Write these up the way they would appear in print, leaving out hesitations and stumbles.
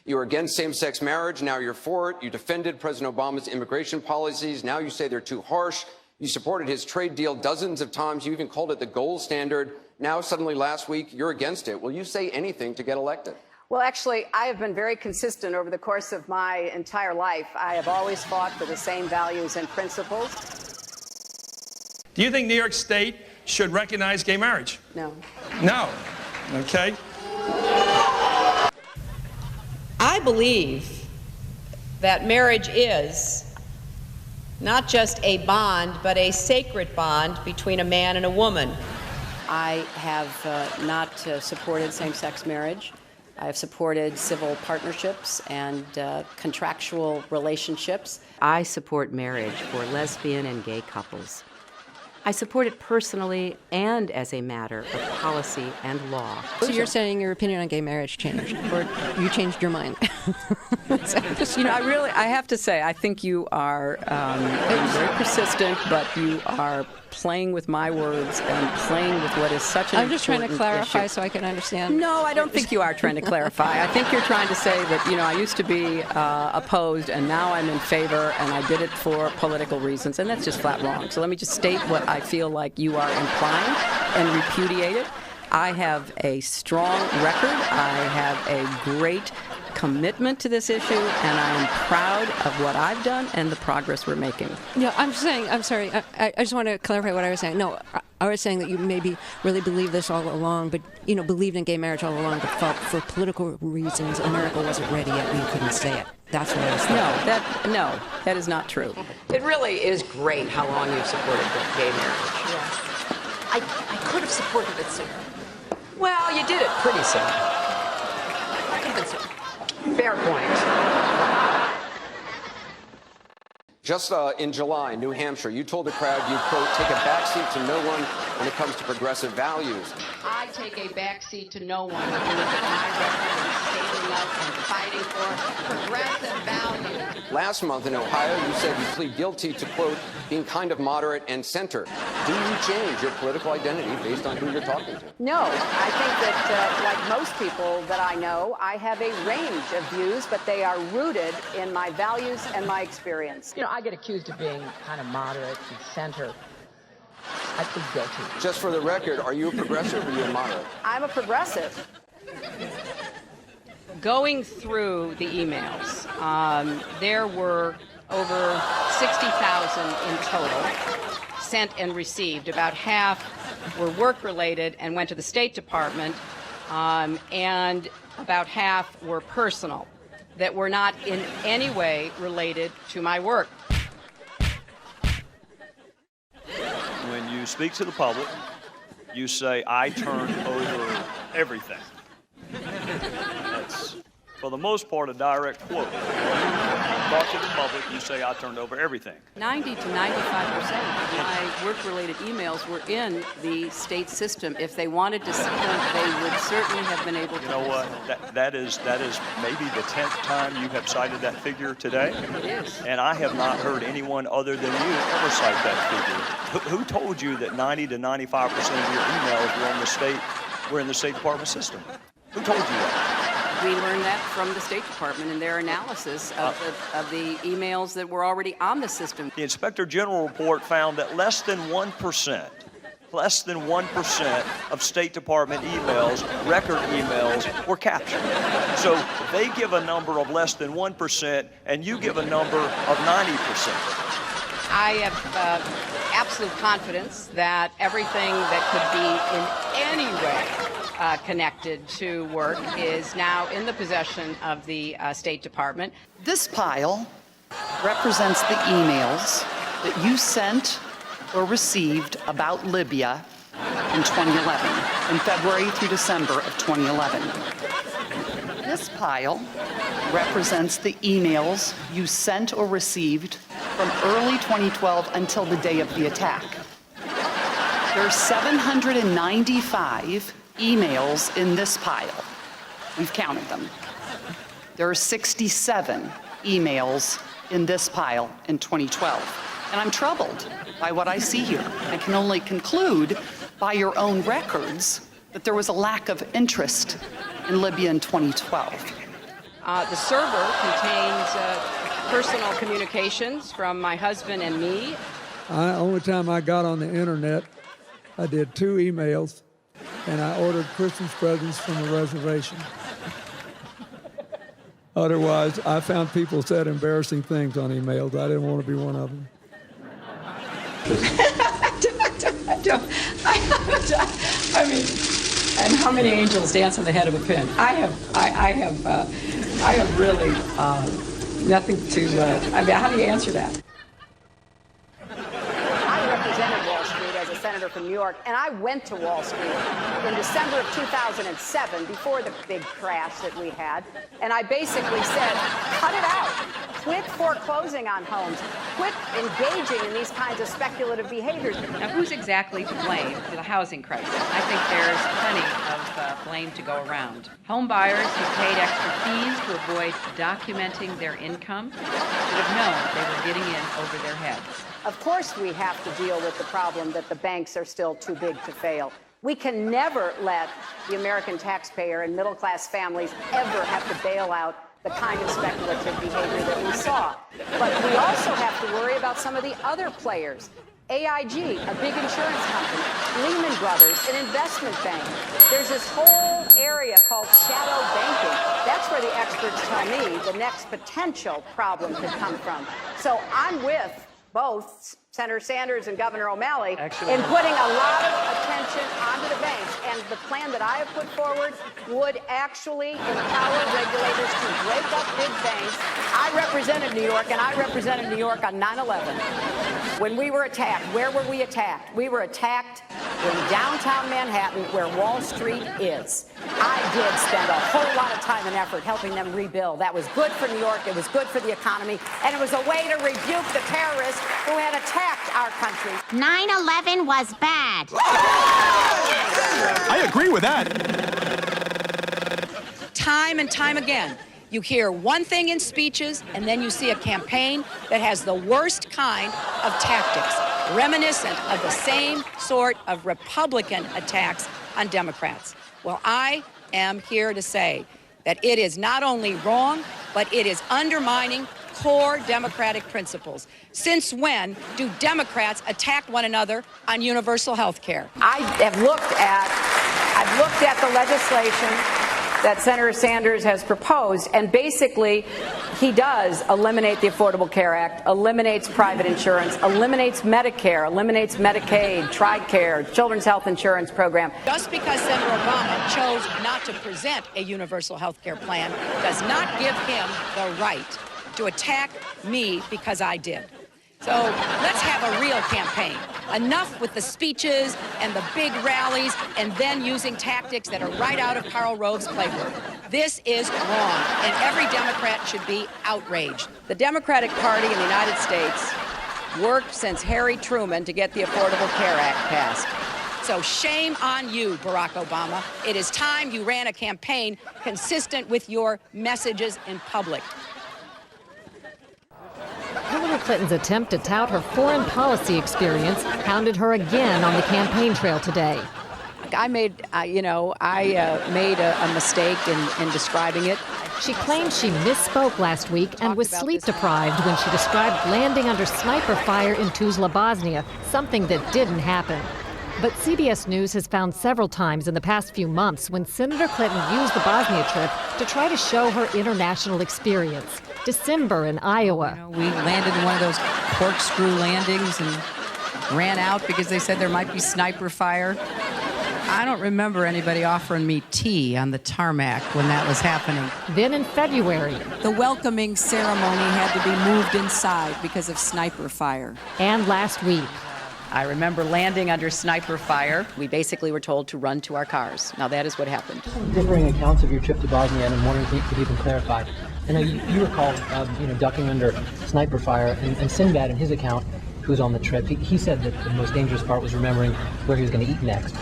You were against same-sex marriage. Now you're for it. You defended President Obama's immigration policies. Now you say they're too harsh. You supported his trade deal dozens of times. You even called it the gold standard. Now, suddenly last week, you're against it. Will you say anything to get elected? Well, actually, I have been very consistent over the course of my entire life. I have always fought for the same values and principles. Do you think New York State should recognize gay marriage? No. No. Okay. I believe that marriage is not just a bond, but a sacred bond between a man and a woman. I have not supported same-sex marriage. I have supported civil partnerships and contractual relationships. I support marriage for lesbian and gay couples. I support it personally and as a matter of policy and law. So you're saying your opinion on gay marriage changed, or you changed your mind? You know, I have to say, I think you are being very persistent, but you are playing with my words and playing with what is such an I'm just trying to clarify issue. So I can understand. No, I don't think you are trying to clarify. I think you're trying to say that, you know, I used to be opposed and now I'm in favor and I did it for political reasons, and that's just flat wrong. So let me just state what I feel like you are implying and repudiate it. I have a strong record. I have a great commitment to this issue, and I am proud of what I've done and the progress we're making. Yeah, I'm sorry, I just want to clarify what I was saying. No, I was saying that you maybe really believed this all along, but, you know, believed in gay marriage all along, but felt for political reasons America wasn't ready yet and you couldn't say it. That's what I was thinking. No, that is not true. It really is great how long you've supported gay marriage. Yes. I could have supported it sooner. Well, you did it pretty soon. Fair point. Just in July, New Hampshire, you told the crowd you, quote, take a backseat to no one when it comes to progressive values. I take a backseat to no one when it comes to my record of standing up and fighting for progressive values. Last month in Ohio, you said you plead guilty to, quote, being kind of moderate and center. Do you change your political identity based on who you're talking to? No, I think that, like most people that I know, I have a range of views, but they are rooted in my values and my experience. You know, I get accused of being kind of moderate and center. I plead guilty. Just for the record, are you a progressive or are you a moderate? I'm a progressive. Going through the emails, there were over 60,000 in total sent and received. About half were work-related and went to the State Department, and about half were personal, that were not in any way related to my work. When you speak to the public, you say, I turn over everything. That's, for the most part, a direct quote. When you talk to the public, you say, I turned over everything. 90 to 95% of my work-related emails were in the state system. If they wanted to see them, they would certainly have been able to. You know what? That is maybe the 10th time you have cited that figure today. It is. And I have not heard anyone other than you ever cite that figure. Who told you that 90 to 95% of your emails were in the State Department system? Who told you that? We learned that from the State Department in their analysis of the emails that were already on the system. The Inspector General report found that less than 1% of State Department emails, record emails, were captured. So they give a number of less than 1%, and you give a number of 90%. I have absolute confidence that everything that could be in any way connected to work is now in the possession of the State Department. This pile represents the emails that you sent or received about Libya in 2011, in February through December of 2011. This pile represents the emails you sent or received from early 2012 until the day of the attack. There are 795 emails in this pile. We've counted them. There are 67 emails in this pile in 2012. And I'm troubled by what I see here. I can only conclude by your own records that there was a lack of interest in Libya in 2012. The server contains personal communications from my husband and me. Only time I got on the internet, I did 2 emails, and I ordered Christmas presents from a reservation. Otherwise, I found people said embarrassing things on emails. I didn't want to be one of them. I mean, and how many angels dance on the head of a pin? I have really nothing to. I mean, how do you answer that? I represented Wall Street as a senator from New York, and I went to Wall Street in December of 2007, before the big crash that we had, and I basically said, cut it out. Quit foreclosing on homes. Quit engaging in these kinds of speculative behaviors. Now, who's exactly to blame for the housing crisis? I think there's plenty of blame to go around. Home buyers who paid extra fees to avoid documenting their income should have known they were getting in over their heads. Of course, we have to deal with the problem that the banks are still too big to fail. We can never let the American taxpayer and middle-class families ever have to bail out the kind of speculative behavior that we saw. But we also have to worry about some of the other players. AIG, a big insurance company, Lehman Brothers, an investment bank. There's this whole area called shadow banking. That's where the experts tell me the next potential problem could come from. So I'm with both Senator Sanders and Governor O'Malley in putting a lot of attention onto the banks. And the plan that I have put forward would actually empower regulators to break up big banks. I represented New York, and I represented New York on 9/11. When we were attacked, where were we attacked? We were attacked in downtown Manhattan, where Wall Street is. I did spend a whole lot of time and effort helping them rebuild. That was good for New York, it was good for the economy, and it was a way to rebuke the terrorists who had attacked our country. 9/11 was bad. I agree with that. Time and time again, you hear one thing in speeches, and then you see a campaign that has the worst kind of tactics, reminiscent of the same sort of Republican attacks on Democrats. Well, I am here to say that it is not only wrong, but it is undermining core democratic principles. Since when do Democrats attack one another on universal health care? I've looked at the legislation that Senator Sanders has proposed, and basically he does eliminate the Affordable Care Act, eliminates private insurance, eliminates Medicare, eliminates Medicaid, TRICARE, Children's Health Insurance Program. Just because Senator Obama chose not to present a universal health care plan does not give him the right to attack me because I did. So let's have a real campaign. Enough with the speeches and the big rallies and then using tactics that are right out of Karl Rove's playbook. This is wrong, and every Democrat should be outraged. The Democratic Party in the United States worked since Harry Truman to get the Affordable Care Act passed. So shame on you, Barack Obama. It is time you ran a campaign consistent with your messages in public. Hillary Clinton's attempt to tout her foreign policy experience hounded her again on the campaign trail today. I made a mistake in describing it. She claimed she misspoke last week and was sleep-deprived when she described landing under sniper fire in Tuzla, Bosnia, something that didn't happen. But CBS News has found several times in the past few months when Senator Clinton used the Bosnia trip to try to show her international experience. December in Iowa. We landed in one of those corkscrew landings and ran out because they said there might be sniper fire. I don't remember anybody offering me tea on the tarmac when that was happening. Then in February. The welcoming ceremony had to be moved inside because of sniper fire. And last week. I remember landing under sniper fire. We basically were told to run to our cars. Now that is what happened. Differing accounts of your trip to Bosnia, and I'm wondering if you can clarify. I know you recall, ducking under sniper fire, and Sinbad, in his account, who's on the trip, he said that the most dangerous part was remembering where he was going to eat next.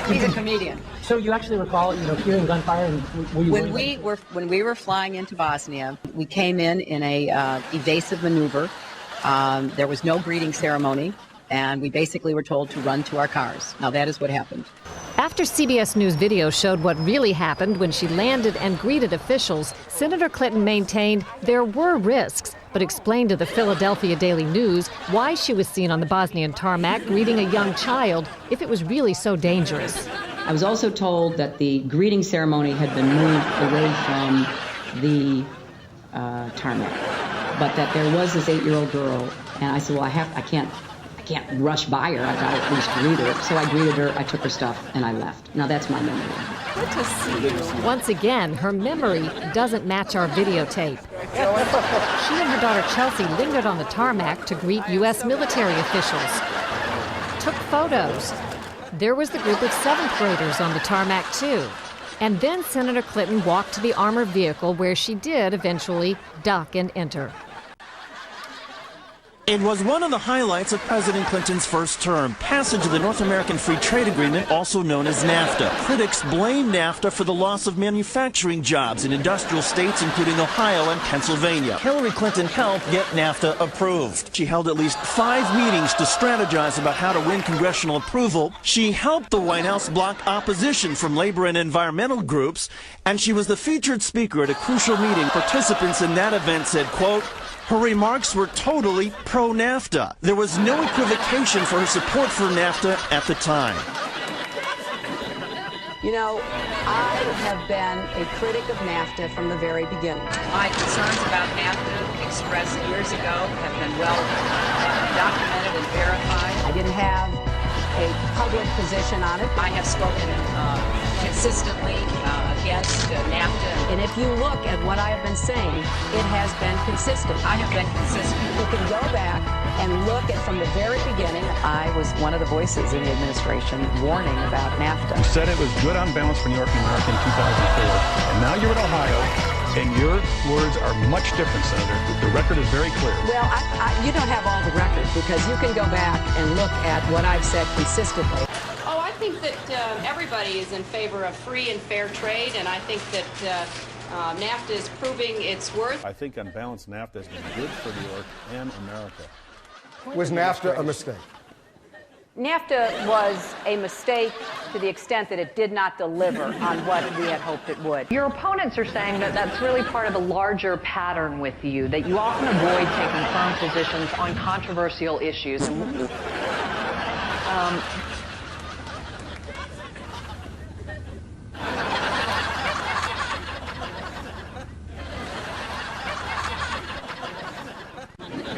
He's a comedian. So you actually recall, hearing gunfire, and were you when we were flying into Bosnia, we came in a evasive maneuver. There was no greeting ceremony, and we basically were told to run to our cars. Now that is what happened. After CBS News video showed what really happened when she landed and greeted officials, Senator Clinton maintained there were risks, but explained to the Philadelphia Daily News why she was seen on the Bosnian tarmac greeting a young child if it was really so dangerous. I was also told that the greeting ceremony had been moved away from the tarmac, but that there was this 8-year-old girl, and I said, well, I can't rush by her. I've got to at least greet her. So I greeted her, I took her stuff, and I left. Now that's my memory. Good to see you. Once again, her memory doesn't match our videotape. She and her daughter Chelsea lingered on the tarmac to greet U.S. military officials, took photos. There was the group of 7th graders on the tarmac, too. And then Senator Clinton walked to the armored vehicle where she did eventually duck and enter. It was one of the highlights of President Clinton's first term, passage of the North American Free Trade Agreement, also known as NAFTA. Critics blame NAFTA for the loss of manufacturing jobs in industrial states, including Ohio and Pennsylvania. Hillary Clinton helped get NAFTA approved. She held at least 5 meetings to strategize about how to win congressional approval. She helped the White House block opposition from labor and environmental groups, and she was the featured speaker at a crucial meeting. Participants in that event said, quote, her remarks were totally pro-NAFTA. There was no equivocation for her support for NAFTA at the time. You know, I have been a critic of NAFTA from the very beginning. My concerns about NAFTA expressed years ago have been well documented and verified. I didn't have a public position on it. I have spoken consistently against NAFTA. And if you look at what I have been saying, it has been consistent. I have been consistent. You can go back and look at from the very beginning. I was one of the voices in the administration warning about NAFTA. You said it was good on balance for New York and America in 2004, and now you're in Ohio, and your words are much different, Senator. The record is very clear. Well, you don't have all the record because you can go back and look at what I've said consistently. Oh, I think that everybody is in favor of free and fair trade, and I think that NAFTA is proving its worth. I think on balance, NAFTA has been good for New York and America. Was NAFTA a mistake? NAFTA was a mistake to the extent that it did not deliver on what we had hoped it would. Your opponents are saying that that's really part of a larger pattern with you, that you often avoid taking firm positions on controversial issues.